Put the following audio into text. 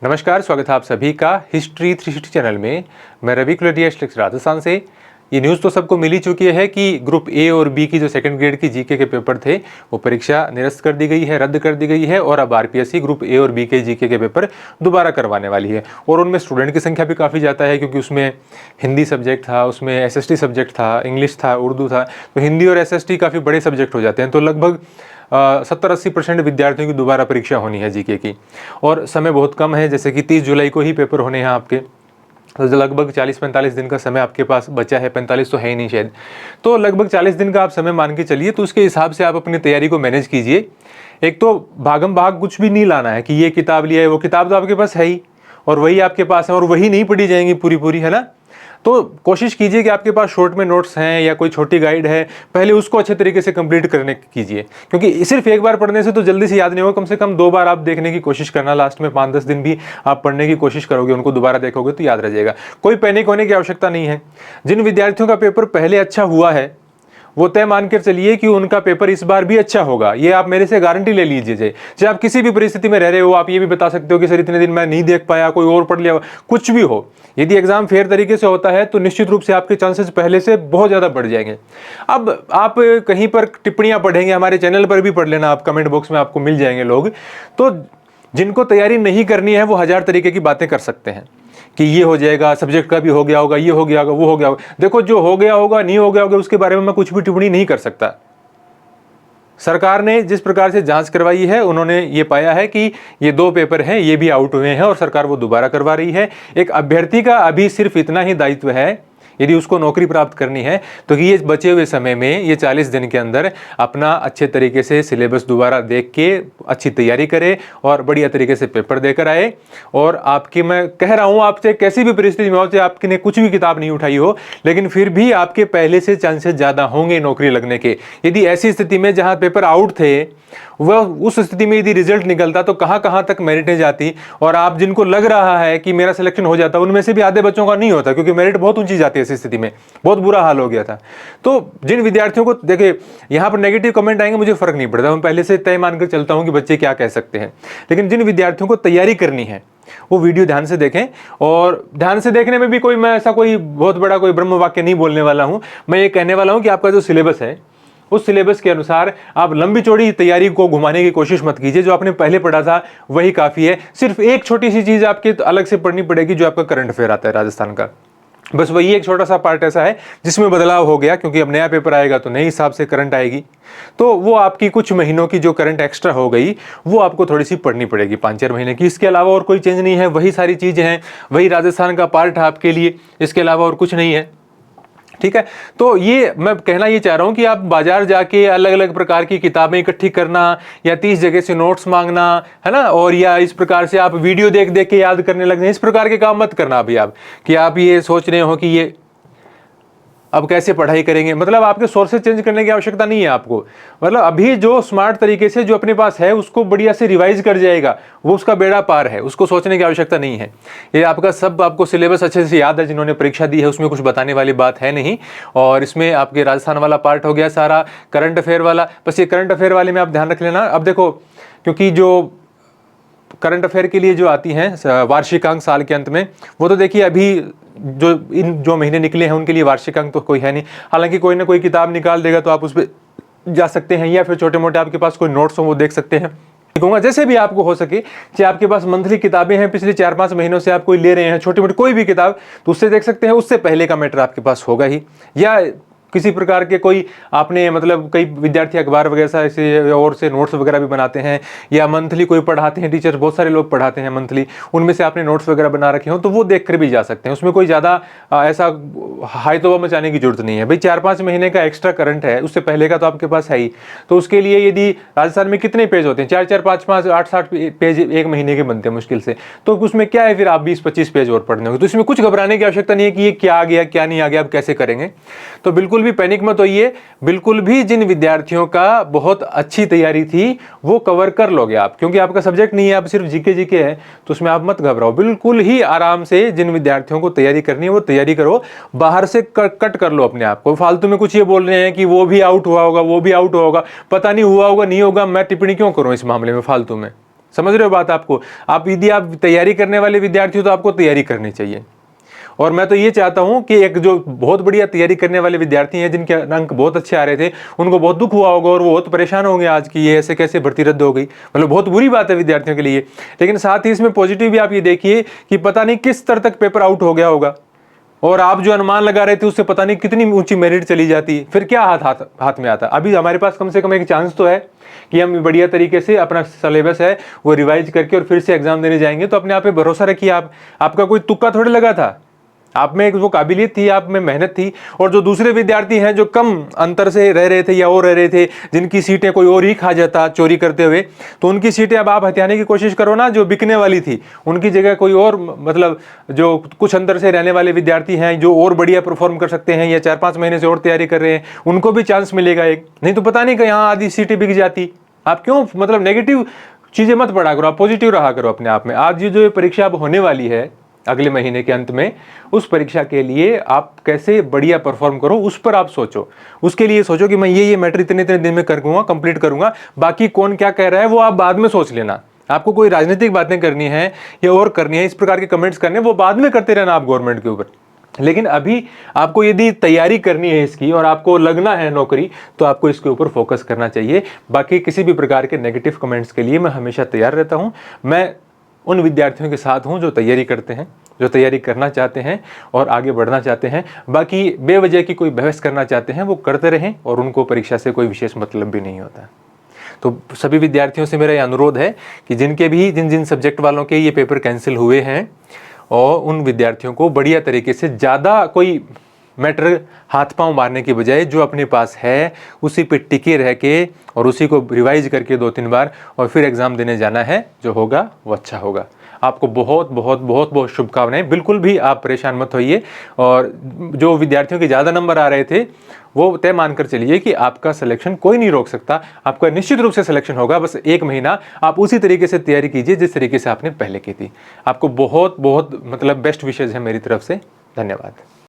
नमस्कार, स्वागत है आप सभी का हिस्ट्री 360 चैनल में। मैं रवि कुलडिया राजस्थान से। ये न्यूज़ तो सबको मिल ही चुकी है कि ग्रुप ए और बी की जो सेकंड ग्रेड की जीके के पेपर थे वो परीक्षा निरस्त कर दी गई है, रद्द कर दी गई है और अब आरपीएससी ग्रुप ए और बी के जीके के पेपर दोबारा करवाने वाली है। और उनमें स्टूडेंट की संख्या भी काफ़ी ज़्यादा है, क्योंकि उसमें हिंदी सब्जेक्ट था, उसमें एसएसटी सब्जेक्ट था, इंग्लिश था, उर्दू था। तो हिंदी और एसएसटी काफ़ी बड़े सब्जेक्ट हो जाते हैं। तो लगभग 70-80% विद्यार्थियों की दोबारा परीक्षा होनी है जीके की, और समय बहुत कम है। जैसे कि 30 जुलाई को ही पेपर होने हैं आपके, तो लगभग 40-45 दिन का समय आपके पास बचा है। 45 तो है ही नहीं शायद, तो लगभग 40 दिन का आप समय मान के चलिए। तो उसके हिसाब से आप अपनी तैयारी को मैनेज कीजिए। एक तो भागम भाग कुछ भी नहीं लाना है कि ये किताब लिया है, वो किताब तो आपके पास है ही और वही आपके पास है और वही नहीं पढ़ी जाएंगी पूरी पूरी, है ना। तो कोशिश कीजिए कि आपके पास शॉर्ट में नोट्स हैं या कोई छोटी गाइड है, पहले उसको अच्छे तरीके से कंप्लीट करने कीजिए, क्योंकि सिर्फ एक बार पढ़ने से तो जल्दी से याद नहीं होगा। कम से कम 2 बार आप देखने की कोशिश करना, लास्ट में 5-10 दिन भी आप पढ़ने की कोशिश करोगे, उनको दोबारा देखोगे तो याद रह जाएगा। कोई पैनिक होने की आवश्यकता नहीं है। जिन विद्यार्थियों का पेपर पहले अच्छा हुआ है वो तय मानकर चलिए कि उनका पेपर इस बार भी अच्छा होगा। ये आप मेरे से गारंटी ले लीजिए। चाहे आप किसी भी परिस्थिति में रह रहे हो, आप ये भी बता सकते हो कि सर इतने दिन मैं नहीं देख पाया, कोई और पढ़ लिया, कुछ भी हो। यदि एग्जाम फेयर तरीके से होता है तो निश्चित रूप से आपके चांसेस पहले से बहुत ज्यादा बढ़ जाएंगे। अब आप कहीं पर टिप्पणियां पढ़ेंगे, हमारे चैनल पर भी पढ़ लेना आप, कमेंट बॉक्स में आपको मिल जाएंगे लोग। तो जिनको तैयारी नहीं करनी है वो 1000 तरीके की बातें कर सकते हैं कि ये हो जाएगा, सब्जेक्ट का भी हो गया होगा, ये हो गया होगा, वो हो गया होगा। देखो, जो हो गया होगा, नहीं हो गया होगा, उसके बारे में मैं कुछ भी टिप्पणी नहीं कर सकता। सरकार ने जिस प्रकार से जांच करवाई है, उन्होंने ये पाया है कि ये 2 पेपर हैं, ये भी आउट हुए हैं और सरकार वो दोबारा करवा रही है। एक अभ्यर्थी का अभी सिर्फ इतना ही दायित्व है, यदि उसको नौकरी प्राप्त करनी है, तो ये बचे हुए समय में, ये 40 दिन के अंदर अपना अच्छे तरीके से सिलेबस दोबारा देख के अच्छी तैयारी करे और बढ़िया तरीके से पेपर देकर आए। और आपकी, मैं कह रहा हूँ आपसे, कैसी भी परिस्थिति में हो, चाहे आपने कुछ भी किताब नहीं उठाई हो, लेकिन फिर भी आपके पहले से चांसेस ज़्यादा होंगे नौकरी लगने के। यदि ऐसी स्थिति में जहाँ पेपर आउट थे, वह उस स्थिति में यदि रिजल्ट निकलता तो कहाँ कहाँ तक मेरिटें जाती, और आप जिनको लग रहा है कि मेरा सिलेक्शन हो जाता, उनमें से भी आधे बच्चों का नहीं होता, क्योंकि मेरिट बहुत ऊंची जाती है। ऐसी स्थिति में बहुत बुरा हाल हो गया था। तो जिन विद्यार्थियों को, देखिए यहाँ पर नेगेटिव कमेंट आएंगे, मुझे फर्क नहीं पड़ता, मैं पहले से तय मानकर चलता हूँ कि बच्चे क्या कह सकते हैं। लेकिन जिन विद्यार्थियों को तैयारी करनी है वो वीडियो ध्यान से देखें, और ध्यान से देखने में भी कोई, मैं ऐसा कोई बहुत बड़ा कोई ब्रह्म वाक्य नहीं बोलने वाला हूं। मैं ये कहने वाला हूं कि आपका जो सिलेबस है, उस सिलेबस के अनुसार आप लंबी चौड़ी तैयारी को घुमाने की कोशिश मत कीजिए। जो आपने पहले पढ़ा था वही काफी है। सिर्फ एक छोटी सी चीज आपकी अलग से पढ़नी पड़ेगी, जो आपका करंट अफेयर आता है राजस्थान का। बस वही एक छोटा सा पार्ट ऐसा है जिसमें बदलाव हो गया, क्योंकि अब नया पेपर आएगा तो नए हिसाब से करंट आएगी। तो वो आपकी कुछ महीनों की जो करंट एक्स्ट्रा हो गई, वो आपको थोड़ी सी पढ़नी पड़ेगी 5-4 महीने की। इसके अलावा और कोई चेंज नहीं है, वही सारी चीजें हैं, वही राजस्थान का पार्ट है आपके लिए, इसके अलावा और कुछ नहीं है। ठीक है, तो ये मैं कहना ये चाह रहा हूं कि आप बाजार जाके अलग अलग प्रकार की किताबें इकट्ठी करना, या 30 जगह से नोट्स मांगना, है ना, और या इस प्रकार से आप वीडियो देख देख के याद करने लगने, इस प्रकार के काम मत करना अभी आप, कि आप ये सोच रहे हो कि ये अब कैसे पढ़ाई करेंगे। मतलब आपके सोर्सेज चेंज करने की आवश्यकता नहीं है आपको। मतलब अभी जो स्मार्ट तरीके से जो अपने पास है उसको बढ़िया से रिवाइज कर जाएगा, वो उसका बेड़ा पार है, उसको सोचने की आवश्यकता नहीं है। ये आपका सब, आपको सिलेबस अच्छे से याद है, जिन्होंने परीक्षा दी है, उसमें कुछ बताने वाली बात है नहीं। और इसमें आपके राजस्थान वाला पार्ट हो गया सारा, करंट अफेयर वाला। बस ये करंट अफेयर वाले में आप ध्यान रख लेना। अब देखो, क्योंकि जो करंट अफेयर के लिए जो आती हैं वार्षिकांक साल के अंत में, वो तो देखिए अभी जो महीने निकले हैं उनके लिए वार्षिकांक तो कोई है नहीं। हालांकि कोई ना कोई किताब निकाल देगा तो आप उस पर जा सकते हैं, या फिर छोटे मोटे आपके पास कोई नोट्स हो वो देख सकते हैं। कहूँगा जैसे भी आपको हो सके, चाहे आपके पास मंथली किताबें हैं, पिछले 4-5 महीनों से आप कोई ले रहे हैं छोटी मोटी कोई भी किताब, तो उससे देख सकते हैं। उससे पहले का मैटर आपके पास होगा ही, या किसी प्रकार के कोई आपने, मतलब कई विद्यार्थी अखबार वगैरह ऐसे और से नोट्स वगैरह भी बनाते हैं, या मंथली कोई पढ़ाते हैं, टीचर बहुत सारे लोग पढ़ाते हैं मंथली, उनमें से आपने नोट्स वगैरह बना रखे हो तो वो देख कर भी जा सकते हैं। उसमें कोई ज़्यादा ऐसा हाई तौबा मचाने की जरूरत नहीं है भाई। 4-5 महीने का एक्स्ट्रा करंट है, उससे पहले का तो आपके पास है ही। तो उसके लिए यदि राजस्थान में कितने पेज होते हैं, 4-4, 5-5, 8-7 पेज एक महीने के बनते हैं मुश्किल से, तो उसमें क्या है, फिर आप 20-25 पेज और पढ़ने होंगे। तो इसमें कुछ घबराने की आवश्यकता नहीं है कि ये क्या आ गया क्या नहीं आ गया, आप कैसे करेंगे। तो बिल्कुल भी पैनिक मत होइए। बिल्कुल भी जिन विद्यार्थियों का बहुत अच्छी तैयारी थी वो कवर कर लोगे आप, क्योंकि आपका सब्जेक्ट नहीं है, आप सिर्फ जीके है, तो उसमें आप मत घबराओ। बिल्कुल ही आराम से जिन विद्यार्थियों को तैयारी करनी है वो तैयारी करो, बाहर से कट कर लो अपने आप को। फालतू में कुछ ये बोल रहे हैं कि वो भी आउट हुआ होगा, वो भी आउट हुआ होगा, पता नहीं हुआ होगा नहीं होगा, मैं टिप्पणी क्यों करूं इस मामले में फालतू में। समझ रहे हो बात आपको? आप यदि आप तैयारी करने वाले विद्यार्थी हो तो आपको तैयारी करनी चाहिए। और मैं तो ये चाहता हूं कि एक जो बहुत बढ़िया तैयारी करने वाले विद्यार्थी हैं, जिनके अंक बहुत अच्छे आ रहे थे, उनको बहुत दुख हुआ होगा और वो बहुत परेशान होंगे आज की ये ऐसे कैसे भर्ती रद्द हो गई, मतलब बहुत बुरी बात है विद्यार्थियों के लिए। लेकिन साथ ही इसमें पॉजिटिव भी आप ये देखिए कि पता नहीं किस स्तर तक पेपर आउट हो गया होगा, और आप जो अनुमान लगा रहे थे उससे पता नहीं कितनी ऊंची मेरिट चली जाती, फिर क्या हाथ में आता। अभी हमारे पास कम से कम एक चांस तो है कि हम बढ़िया तरीके से अपना सिलेबस है वो रिवाइज करके और फिर से एग्जाम देने जाएंगे। तो अपने आप पे भरोसा रखिए। आपका कोई तुक्का थोड़े लगा था, आप में वो काबिलियत थी, आप में मेहनत थी। और जो दूसरे विद्यार्थी हैं जो कम अंतर से रह रहे थे या और रह रहे थे, जिनकी सीटें कोई और ही खा जाता चोरी करते हुए, तो उनकी सीटें अब आप हथियाने की कोशिश करो ना। जो बिकने वाली थी उनकी जगह कोई और, मतलब जो कुछ अंतर से रहने वाले विद्यार्थी हैं जो और बढ़िया परफॉर्म कर सकते हैं या 4-5 महीने से और तैयारी कर रहे हैं, उनको भी चांस मिलेगा एक। नहीं तो पता नहीं कि यहाँ आधी सीटें बिक जाती। आप क्यों मतलब नेगेटिव चीजें मत पढ़ा करो, आप पॉजिटिव रहा करो अपने आप में। आज ये जो परीक्षा अब होने वाली है अगले महीने के अंत में, उस परीक्षा के लिए आप कैसे बढ़िया परफॉर्म करो उस पर आप सोचो। उसके लिए सोचो कि मैं ये मैटर इतने इतने दिन में करूंगा, कंप्लीट करूंगा। बाकी कौन क्या कह रहा है वो आप बाद में सोच लेना। आपको कोई राजनीतिक बातें करनी है या और करनी है, इस प्रकार के कमेंट्स करने, वो बाद में करते रहना आप गवर्नमेंट के ऊपर। लेकिन अभी आपको यदि तैयारी करनी है इसकी और आपको लगना है नौकरी, तो आपको इसके ऊपर फोकस करना चाहिए। बाकी किसी भी प्रकार के नेगेटिव कमेंट्स के लिए मैं हमेशा तैयार रहता हूं। मैं उन विद्यार्थियों के साथ हूं जो तैयारी करते हैं, जो तैयारी करना चाहते हैं और आगे बढ़ना चाहते हैं। बाकी बेवजह की कोई बहस करना चाहते हैं वो करते रहें, और उनको परीक्षा से कोई विशेष मतलब भी नहीं होता। तो सभी विद्यार्थियों से मेरा ये अनुरोध है कि जिन सब्जेक्ट वालों के ये पेपर कैंसिल हुए हैं, और उन विद्यार्थियों को बढ़िया तरीके से, ज़्यादा कोई मैटर हाथ पांव मारने की बजाय जो अपने पास है उसी पे टिके रह के और उसी को रिवाइज करके 2-3 बार और फिर एग्ज़ाम देने जाना है। जो होगा वो अच्छा होगा। आपको बहुत बहुत बहुत बहुत शुभकामनाएं। बिल्कुल भी आप परेशान मत होइए। और जो विद्यार्थियों के ज़्यादा नंबर आ रहे थे वो तय मानकर चलिए कि आपका सिलेक्शन कोई नहीं रोक सकता। आपका निश्चित रूप से सिलेक्शन होगा। बस 1 महीना आप उसी तरीके से तैयारी कीजिए जिस तरीके से आपने पहले की थी। आपको बहुत बहुत मतलब बेस्ट विशेज़ है मेरी तरफ से। धन्यवाद।